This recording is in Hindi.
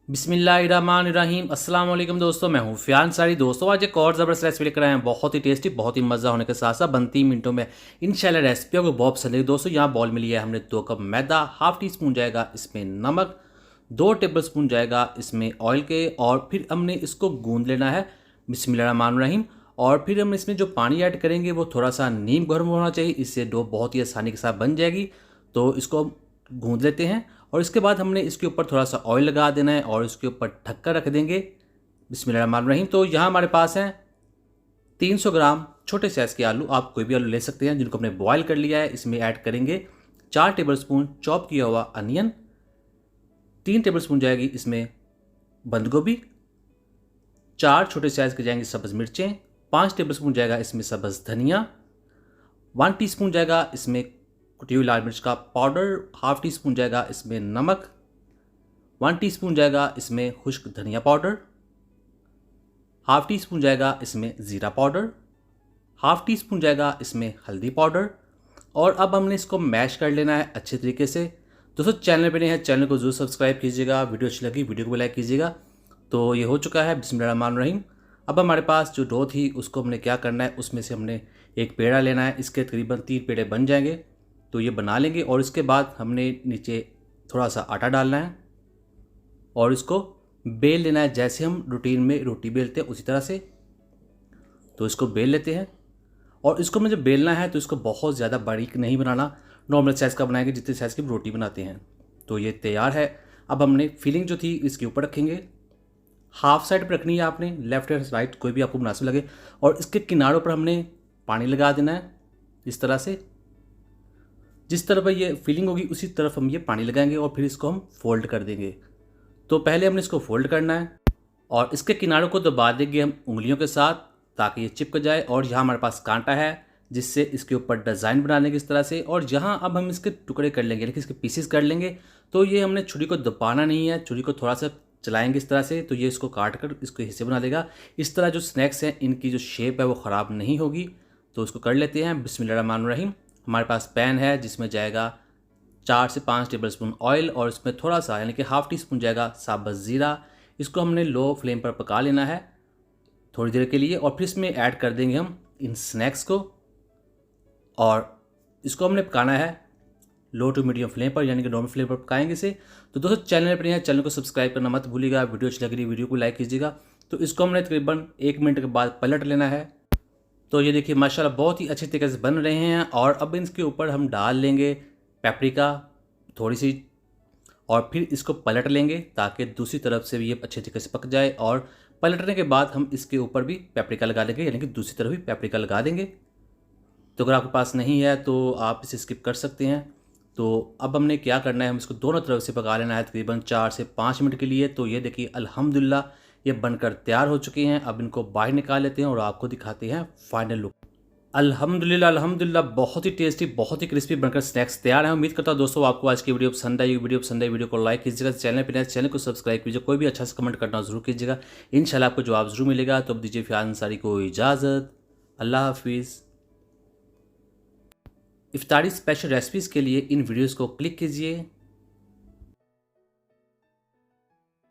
बिस्मिल्लाहिर्रहमानिर्रहीम। अस्सलाम वालेकुम दोस्तों, मैं हूँ फियाज अंसारी। दोस्तों आज एक और ज़बरदस्त रेसिपी लेकर आए हैं, बहुत ही टेस्टी, बहुत ही मज़ा होने के साथ साथ बनती ही मिनटों में। इंशाल्लाह रेसिपी आपको बहुत पसंद है। दोस्तों यहाँ बॉल में लिया है हमने 2 कप मैदा, हाफ टी स्पून जाएगा इसमें नमक, 2 टेबल स्पून जाएगा इसमें ऑयल के, और फिर हमने इसको गूंद लेना है बिस्मिल्लाहिर्रहमानिर्रहीम। और फिर हम इसमें जो पानी ऐड करेंगे वो थोड़ा सा नीम गर्म होना चाहिए, इससे डो बहुत ही आसानी के साथ बन जाएगी। तो इसको गूंद लेते हैं और इसके बाद हमने इसके ऊपर थोड़ा सा ऑयल लगा देना है और इसके ऊपर ढककर रख देंगे बिस्मिल्लाहिर्रहमानिर्रहीम। तो यहाँ हमारे पास हैं 300 ग्राम छोटे साइज़ के आलू, आप कोई भी आलू ले सकते हैं, जिनको हमने बॉयल कर लिया है। इसमें ऐड करेंगे 4 टेबल स्पून चॉप किया हुआ अनियन, 3 टेबल स्पून जाएगी इसमें बंद गोभी, 4 छोटे साइज़ के जाएंगे सब्ज़ मिर्चें, 5 टेबल स्पून जाएगा इसमें सब्ज़ धनिया, 1 टीस्पून जाएगा इसमें कुटी हुई लाल मिर्च का पाउडर, हाफ टी स्पून जाएगा इसमें नमक, 1 टीस्पून जाएगा इसमें खुश्क धनिया पाउडर, हाफ टी स्पून जाएगा इसमें ज़ीरा पाउडर, हाफ टी स्पून जाएगा इसमें हल्दी पाउडर। और अब हमने इसको मैश कर लेना है अच्छे तरीके से। दोस्तों चैनल पे नए हैं, चैनल को जरूर सब्सक्राइब कीजिएगा, वीडियो अच्छी लगी वीडियो को लाइक कीजिएगा। तो ये हो चुका है बिस्मिल्लाहिर्रहमानिर्रहीम। अब हमारे पास जो डो थी उसको हमने क्या करना है, उसमें से हमने एक पेड़ा लेना है, इसके तकरीबन 3 पेड़े बन जाएंगे। तो ये बना लेंगे और इसके बाद हमने नीचे थोड़ा सा आटा डालना है और इसको बेल लेना है, जैसे हम रूटीन में रोटी बेलते हैं उसी तरह से। तो इसको बेल लेते हैं और इसको मुझे बेलना है तो इसको बहुत ज़्यादा बारीक नहीं बनाना, नॉर्मल साइज़ का बनाएंगे जितने साइज़ की रोटी बनाते हैं। तो ये तैयार है। अब हमने फिलिंग जो थी इसके ऊपर रखेंगे, हाफ साइड पर रखनी है आपने, लेफ्ट या राइट कोई भी आपको मुनासिब लगे। और इसके किनारों पर हमने पानी लगा देना है इस तरह से, जिस तरफ ये फिलिंग होगी उसी तरफ हम ये पानी लगाएंगे और फिर इसको हम फोल्ड कर देंगे। तो पहले हमने इसको फोल्ड करना है और इसके किनारों को दबा देंगे हम उंगलियों के साथ ताकि ये चिपक जाए। और यहाँ हमारे पास कांटा है जिससे इसके ऊपर डिज़ाइन बना लेंगे इस तरह से। और जहाँ अब हम इसके टुकड़े कर लेंगे, लेकिन इसके पीसेस कर लेंगे, तो ये हमने छुरी को दबाना नहीं है, छुरी को थोड़ा सा चलाएंगे इस तरह से, तो ये इसको काट कर इसको हिस्से बना देगा। इस तरह जो स्नैक्स हैं इनकी जो शेप है वो ख़राब नहीं होगी। तो उसको कर लेते हैं बिस्मिल्लाहिर्रहमानिर्रहीम। हमारे पास पैन है जिसमें जाएगा 4 से 5 टेबल स्पून ऑयल और इसमें थोड़ा सा यानी कि हाफ टी स्पून जाएगा साबुत ज़ीरा। इसको हमने लो फ्लेम पर पका लेना है थोड़ी देर के लिए और फिर इसमें ऐड कर देंगे हम इन स्नैक्स को और इसको हमने पकाना है लो टू मीडियम फ्लेम पर, यानी कि नॉर्मल फ्लेम पर पकाएंगे इसे। तो दोस्तों चैनल पर है, चैनल को सब्सक्राइब करना मत भूलिएगा, वीडियो अच्छी लग रही वीडियो को लाइक कीजिएगा। तो इसको हमने तकरीबन 1 मिनट के बाद पलट लेना है। तो ये देखिए माशाल्लाह बहुत ही अच्छे तरीके से बन रहे हैं। और अब इसके ऊपर हम डाल लेंगे पेपरिका थोड़ी सी और फिर इसको पलट लेंगे ताकि दूसरी तरफ से भी ये अच्छे तरीके से पक जाए। और पलटने के बाद हम इसके ऊपर भी पेपरिका लगा लेंगे, यानी कि दूसरी तरफ भी पेपरिका लगा देंगे। तो अगर आपके पास नहीं है तो आप इसे स्किप कर सकते हैं। तो अब हमने क्या करना है, हम इसको दोनों तरफ से पका लेना है तकरीबन 4 से 5 मिनट के लिए। तो ये देखिए अल्हम्दुलिल्लाह ये बनकर तैयार हो चुके हैं। अब इनको बाहर निकाल लेते हैं और आपको दिखाते हैं फाइनल लुक। अल्हम्दुलिल्लाह अल्हम्दुलिल्लाह बहुत ही टेस्टी, बहुत ही क्रिस्पी बनकर स्नैक्स तैयार हैं। उम्मीद करता हूँ दोस्तों आपको आज की वीडियो पसंद आई। वीडियो को लाइक कीजिएगा, चैनल पर नए चैनल को सब्सक्राइब कीजिए, कोई भी अच्छा सा कमेंट करना जरूर कीजिएगा। इंशाल्लाह आपको जवाब जरूर मिलेगा। तो अब दीजिए फियाज अंसारी को इजाज़त, अल्लाह हाफिज़। इफ्तारी स्पेशल रेसिपीज़ के लिए इन वीडियोज़ को क्लिक कीजिए।